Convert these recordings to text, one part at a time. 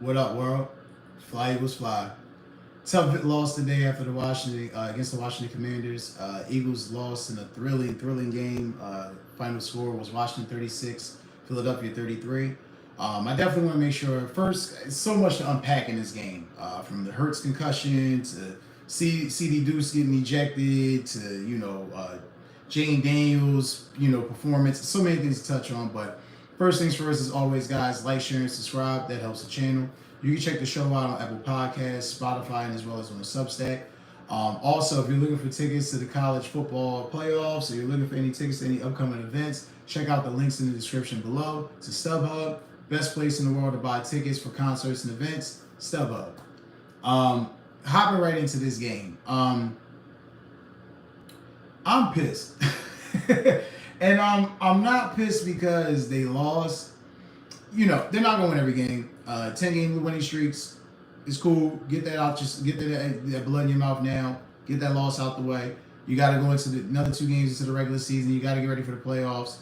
What up, world? Fly Eagles fly. Tough loss today after the Washington against the Washington Commanders. Eagles lost in a thrilling game. Final score was Washington 36, Philadelphia 33. I definitely want to make sure first. So much to unpack in this game, from the Hurts concussion to CD Deuce getting ejected to Jane Daniels performance. So many things to touch on, but first things first, as always, guys, like, share, and subscribe. That helps the channel. You can check the show out on Apple Podcasts, Spotify, and as well as on the Substack. Also, if you're looking for tickets to the college football playoffs, or you're looking for any tickets to any upcoming events, check out the links in the description below. To StubHub, best place in the world to buy tickets for concerts and events, StubHub. Hopping right into this game. I'm pissed. And I'm not pissed because they lost. They're not going to win every game. 10-game winning streaks is cool. Get that out. Just get that blood in your mouth now. Get that loss out the way. You got to go into another 2 games into the regular season. You got to get ready for the playoffs.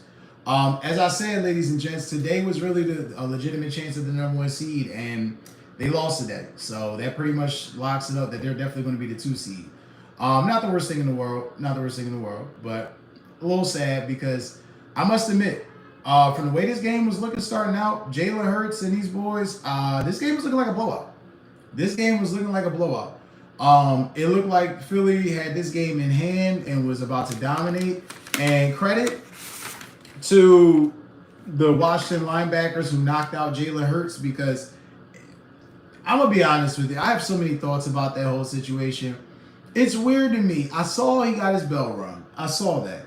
As I said, ladies and gents, today was really a legitimate chance of the #1 seed, and they lost today. So that pretty much locks it up that they're definitely going to be the 2 seed. Not the worst thing in the world. Not the worst thing in the world, but a little sad because I must admit, from the way this game was looking starting out, Jalen Hurts and these boys, this game was looking like a blowout. It looked like Philly had this game in hand and was about to dominate. And credit to the Washington linebackers who knocked out Jalen Hurts, because I'm going to be honest with you, I have so many thoughts about that whole situation. It's weird to me. I saw he got his bell rung. I saw that.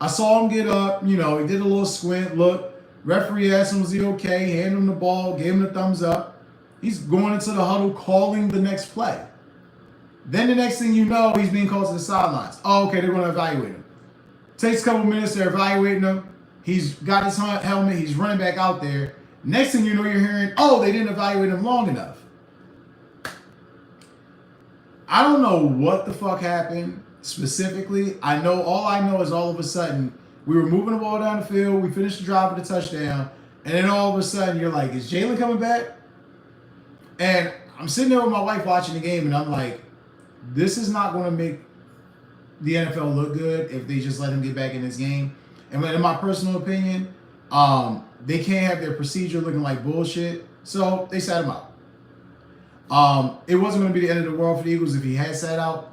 I saw him get up, he did a little squint look. Referee asked him, was he okay? Handed him the ball, gave him the thumbs up. He's going into the huddle, calling the next play. Then the next thing you know, he's being called to the sidelines. Oh, okay, they're going to evaluate him. Takes a couple minutes, they're evaluating him. He's got his helmet, he's running back out there. Next thing you know, you're hearing, oh, they didn't evaluate him long enough. I don't know what the fuck happened specifically. All I know is all of a sudden we were moving the ball down the field. We finished the drive with a touchdown, and then all of a sudden you're like, "Is Jalen coming back?" And I'm sitting there with my wife watching the game, and I'm like, "This is not going to make the NFL look good if they just let him get back in this game." And in my personal opinion, they can't have their procedure looking like bullshit, so they sat him out. It wasn't going to be the end of the world for the Eagles if he had sat out.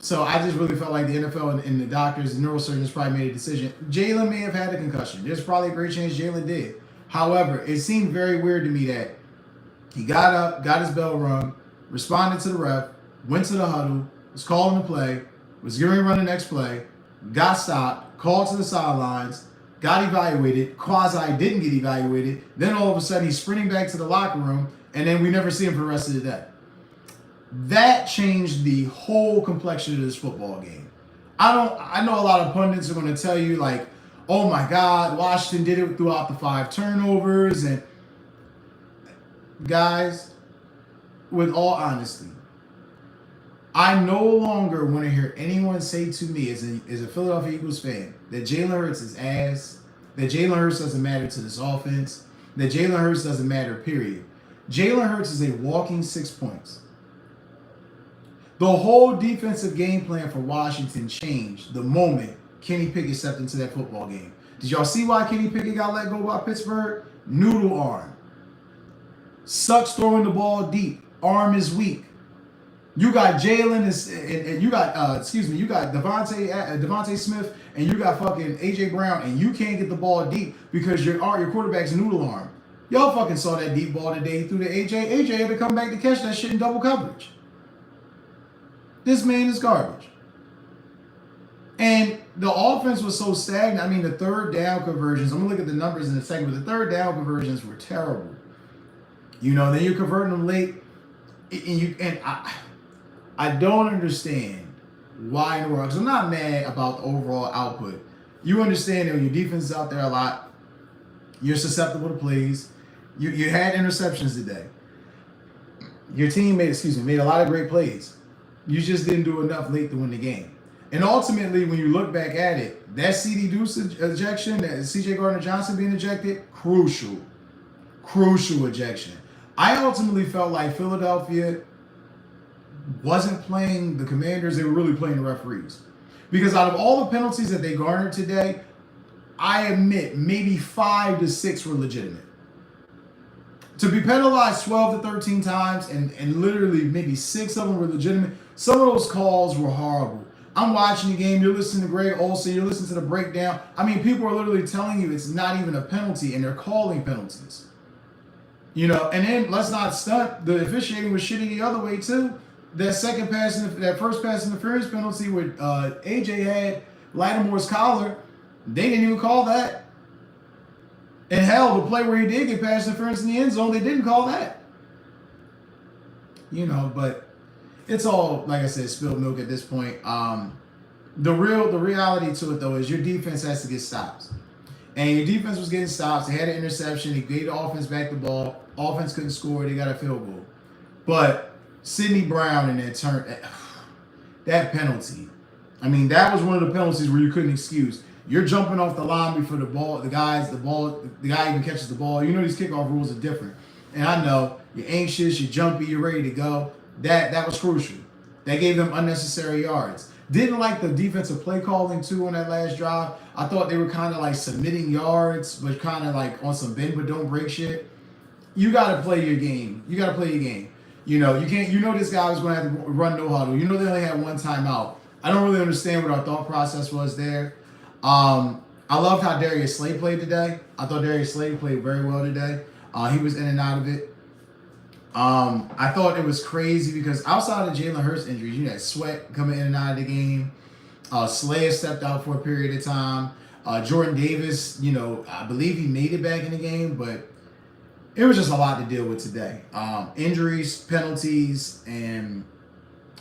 So I just really felt like the NFL and the doctors, the neurosurgeons probably made a decision. Jalen may have had a concussion. There's probably a great chance Jalen did. However, it seemed very weird to me that he got up, got his bell rung, responded to the ref, went to the huddle, was calling the play, was going to run the next play, got stopped, called to the sidelines, got evaluated, quasi didn't get evaluated. Then all of a sudden he's sprinting back to the locker room, and then we never see him for the rest of the day. That changed the whole complexion of this football game. I know a lot of pundits are going to tell you like, oh my God, Washington did it throughout the 5 turnovers. And guys, with all honesty, I no longer want to hear anyone say to me as a Philadelphia Eagles fan that Jalen Hurts is ass, that Jalen Hurts doesn't matter to this offense, that Jalen Hurts doesn't matter, period. Jalen Hurts is a walking 6 points. The whole defensive game plan for Washington changed the moment Kenny Pickett stepped into that football game. Did y'all see why Kenny Pickett got let go by Pittsburgh? Noodle arm. Sucks throwing the ball deep. Arm is weak. You got Jalen and you got you got Devontae Smith, and you got fucking AJ Brown, and you can't get the ball deep because your quarterback's noodle arm. Y'all fucking saw that deep ball today through to AJ. AJ had to come back to catch that shit in double coverage. This man is garbage. And the offense was so stagnant. I mean, the third down conversions, I'm going to look at the numbers in a second, but the third down conversions were terrible. Then you're converting them late. And I don't understand why in the world, because I'm not mad about the overall output. You understand that when your defense is out there a lot, you're susceptible to plays. You had interceptions today. Your team made a lot of great plays. You just didn't do enough late to win the game. And ultimately, when you look back at it, that CD Deuce ejection, that CJ Gardner-Johnson being ejected, crucial ejection. I ultimately felt like Philadelphia wasn't playing the Commanders, they were really playing the referees. Because out of all the penalties that they garnered today, I admit maybe 5 to 6 were legitimate. To be penalized 12 to 13 times and literally maybe 6 of them were legitimate, some of those calls were horrible. I'm watching the game, you're listening to Greg Olsen, you're listening to the breakdown. I mean, people are literally telling you it's not even a penalty and they're calling penalties. You know, and then let's not stunt, the officiating was shitty the other way too. That first pass interference penalty with AJ had Lattimore's collar, they didn't even call that. And hell, the play where he did get pass interference in the end zone, they didn't call that. You know, but it's all, like I said, spilled milk at this point. The reality to it though is your defense has to get stops. And your defense was getting stops. They had an interception. They gave the offense back the ball. Offense couldn't score. They got a field goal. But Sidney Brown in that penalty. I mean, that was one of the penalties where you couldn't excuse. You're jumping off the line before the guy even catches the ball. You know these kickoff rules are different. And I know you're anxious, you're jumpy, you're ready to go. That was crucial. That gave them unnecessary yards. Didn't like the defensive play calling too on that last drive. I thought they were kind of like submitting yards, but kind of like on some bend but don't break shit. You got to play your game. You know, you can't. You know this guy was going to have to run no huddle. You know they only had one timeout. I don't really understand what our thought process was there. I loved how Darius Slay played today. I thought Darius Slay played very well today. He was in and out of it. I thought it was crazy because outside of Jalen Hurts injuries, you had Sweat coming in and out of the game. Slay stepped out for a period of time. Jordan Davis, you know, I believe he made it back in the game, but it was just a lot to deal with today. Injuries, penalties, and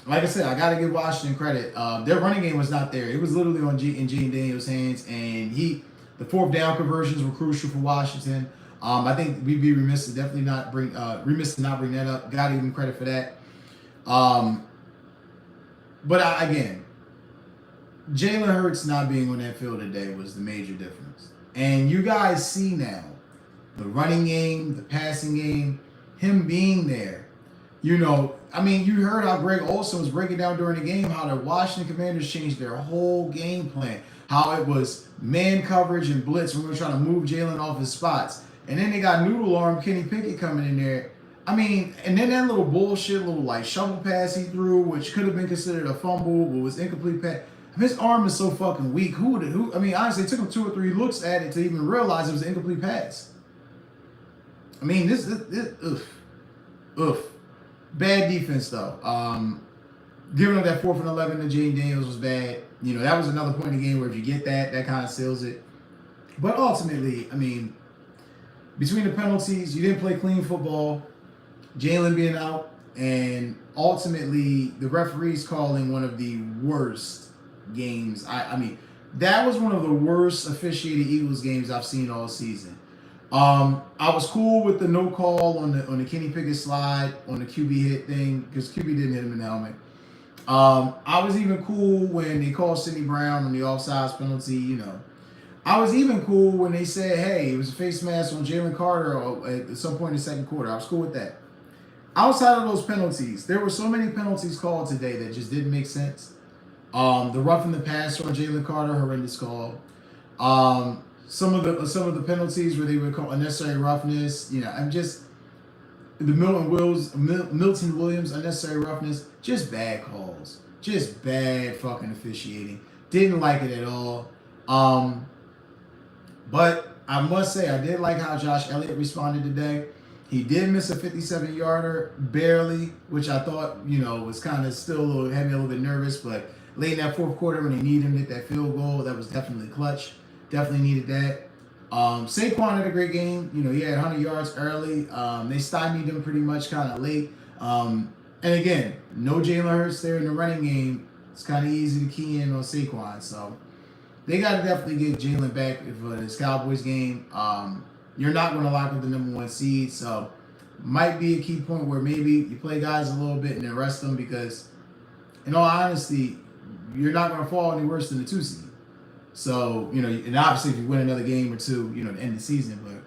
like I said, I got to give Washington credit. Their running game was not there. It was literally in Gene Daniels' hands, and the fourth down conversions were crucial for Washington. I think we'd be remiss to not bring that up. Got to give him credit for that. But again, Jalen Hurts not being on that field today was the major difference. And you guys see now the running game, the passing game, him being there. You know, I mean, you heard how Greg Olsen was breaking down during the game how the Washington Commanders changed their whole game plan. How it was man coverage and blitz when we were trying to move Jalen off his spots. And then they got noodle arm Kenny Pickett coming in there. I mean, and then that little bullshit, little like shovel pass he threw, which could have been considered a fumble, but was incomplete pass. His arm is so fucking weak. I mean, honestly, it took him 2 or 3 looks at it to even realize it was an incomplete pass. I mean, this bad defense though. Giving up that 4th and 11 to Jane Daniels was bad. You know, that was another point in the game where if you get that kind of seals it. But ultimately, I mean, between the penalties, you didn't play clean football, Jalen being out, and ultimately the referees calling one of the worst games. I mean, that was one of the worst officiated Eagles games I've seen all season. I was cool with the no call on the Kenny Pickett slide on the QB hit thing because QB didn't hit him in the helmet. I was even cool when they called Sidney Brown on the offsides penalty. You know, I was even cool when they said, "Hey, it was a face mask on Jalen Carter at some point in the second quarter." I was cool with that. Outside of those penalties, there were so many penalties called today that just didn't make sense. The roughing the passer on Jalen Carter, horrendous call. Some of the penalties where they would call unnecessary roughness, you know, I'm just the Milton Williams unnecessary roughness, just bad calls, just bad fucking officiating. Didn't like it at all. But I must say I did like how Josh Elliott responded today. He did miss a 57-yarder barely, which I thought, you know, was kind of still had me a little bit nervous, but late in that fourth quarter when they needed him to hit that field goal, that was definitely clutch. Definitely needed that. Saquon had a great game. You know, he had 100 yards early. They stymied him pretty much kind of late. And again, no Jalen Hurts there in the running game. It's kind of easy to key in on Saquon. So they got to definitely get Jalen back for this Cowboys game. You're not going to lock up the number 1 seed. So might be a key point where maybe you play guys a little bit and then rest them because, in all honesty, you're not going to fall any worse than the 2 seed. So, you know, and obviously if you win another game or two, you know, to end the season.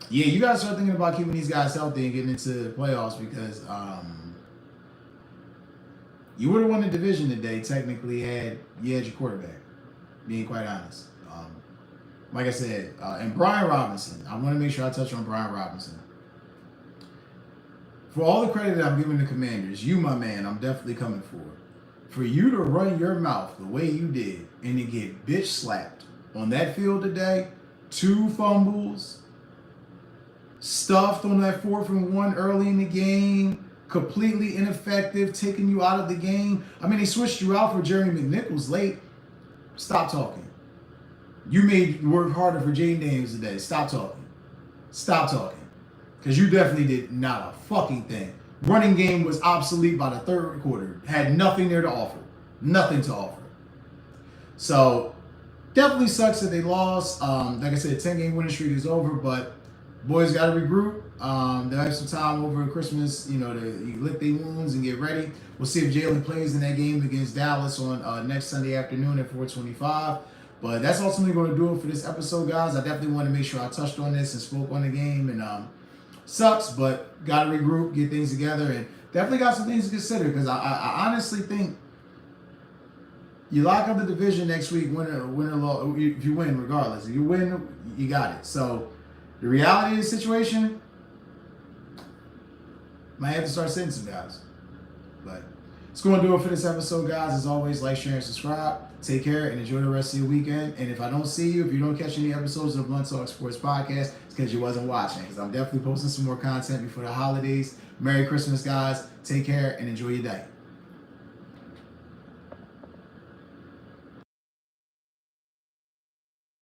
Yeah, you guys start thinking about keeping these guys healthy and getting into the playoffs because you would have won the division today. Technically, had you had your quarterback. Being quite honest, like I said, and Brian Robinson. I want to make sure I touch on Brian Robinson. For all the credit that I'm giving the Commanders, you, my man, I'm definitely coming for. For you to run your mouth the way you did and to get bitch slapped on that field today, 2 fumbles, stuffed on that 4th and 1 early in the game, completely ineffective, taking you out of the game. I mean, they switched you out for Jeremy McNichols late. Stop talking. You made work harder for Jaden Daniels today. Stop talking. Stop talking. Because you definitely did not a fucking thing. Running game was obsolete by the 3rd quarter. Had nothing there to offer. Nothing to offer. So, definitely sucks that they lost. Like I said, 10-game winning streak is over, but boys got to regroup. They'll have some time over Christmas, to lick their wounds and get ready. We'll see if Jalen plays in that game against Dallas on next Sunday afternoon at 4:25. But that's ultimately going to do it for this episode, guys. I definitely want to make sure I touched on this and spoke on the game. And sucks, but got to regroup, get things together, and definitely got some things to consider because I honestly think you lock up the division next week, win or loss. If you win, regardless. If you win, you got it. So the reality of the situation, might have to start sitting some guys. But it's going to do it for this episode, guys. As always, like, share, and subscribe. Take care and enjoy the rest of your weekend. And if I don't see you, if you don't catch any episodes of Blunt Talk Sports Podcast, it's because you wasn't watching. Because I'm definitely posting some more content before the holidays. Merry Christmas, guys. Take care and enjoy your day.